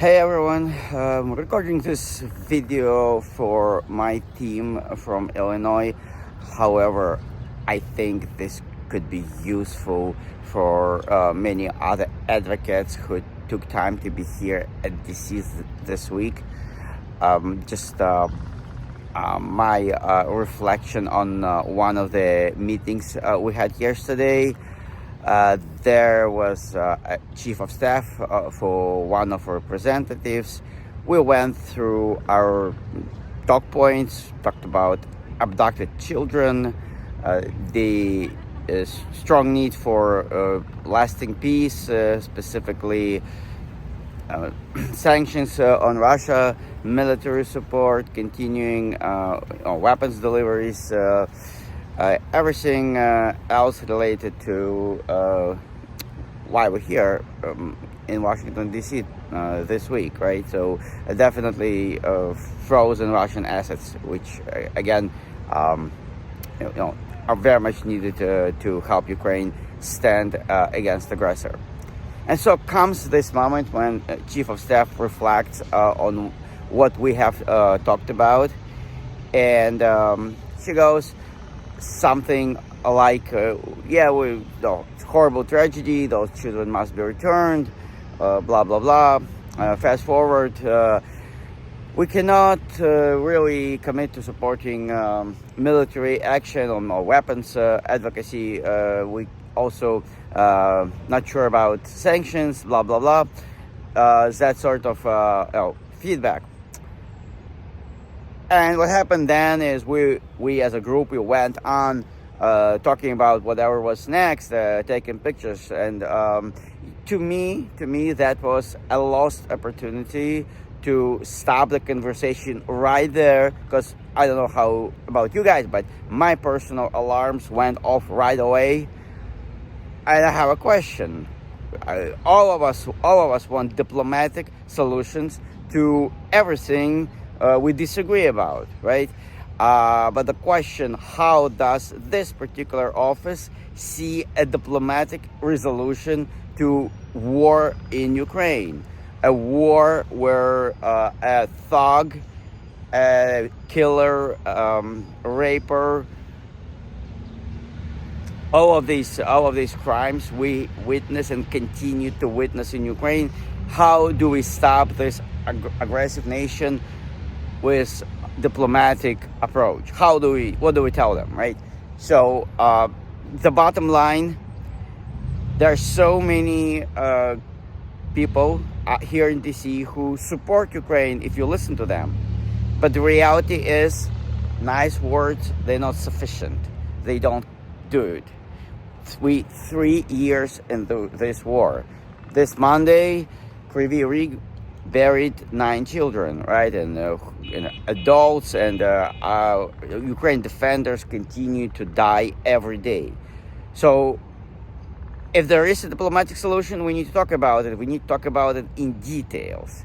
Hey everyone, recording this video for my team from Illinois. However, I think this could be useful for many other advocates who took time to be here at DC this week. My reflection on one of the meetings we had yesterday. There was a chief of staff for one of our representatives. We went through our talk points, talked about abducted children, the strong need for lasting peace, specifically sanctions on Russia, military support, continuing weapons deliveries, everything else related to why we're here in Washington, D.C. This week, right? So definitely frozen Russian assets, which again, are very much needed to help Ukraine stand against aggressor. And so comes this moment when Chief of Staff reflects on what we have talked about, and she goes something like, it's horrible tragedy, those children must be returned, blah, blah, blah. Fast forward, we cannot really commit to supporting military action on weapons advocacy. We also not sure about sanctions, blah, blah, blah. That sort of feedback. And what happened then is we as a group, we went on talking about whatever was next, taking pictures. And to me, that was a lost opportunity to stop the conversation right there. Because I don't know how about you guys, but my personal alarms went off right away. And I have a question. All of us want diplomatic solutions to everything we disagree about, right? But the question, how does this particular office see a diplomatic resolution to war in Ukraine? A war where a thug, a killer, raper, all of these crimes we witness and continue to witness in Ukraine. How do we stop this aggressive nation with diplomatic approach? What do we tell them, right? So the bottom line, there are so many people here in DC who support Ukraine if you listen to them. But the reality is, nice words, they're not sufficient. They don't do it. 3 years into this war. This Monday, Kryvyi Rih buried 9 children, right? And adults and Ukraine defenders continue to die every day. So if there is a diplomatic solution, we need to talk about it. We need to talk about it in details.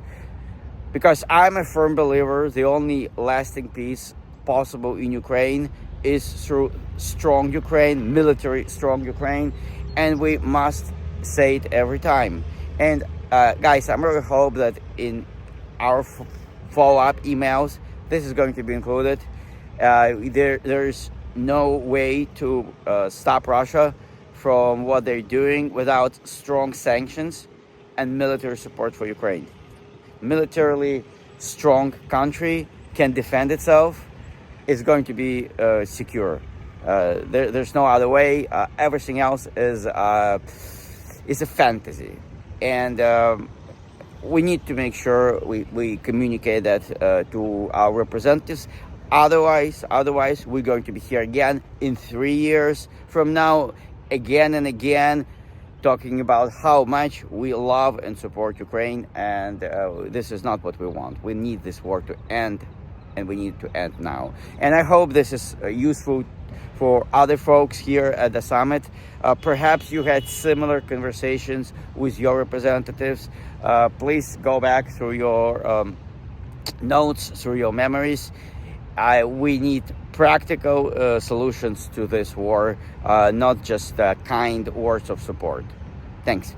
Because I'm a firm believer the only lasting peace possible in Ukraine is through strong Ukraine, military strong Ukraine, and we must say it every time. And guys, I really hope that in our follow-up emails, this is going to be included. There's no way to stop Russia from what they're doing without strong sanctions and military support for Ukraine. Militarily strong country can defend itself, is going to be secure. There's no other way. Everything else is a fantasy. And we need to make sure we communicate that to our representatives. Otherwise, we're going to be here again in 3 years from now, again and again, talking about how much we love and support Ukraine. And this is not what we want. We need this war to end, and we need to end now. And I hope this is useful for other folks here at the summit. Perhaps you had similar conversations with your representatives. Please go back through your notes, through your memories. We need practical solutions to this war, not just kind words of support. Thanks.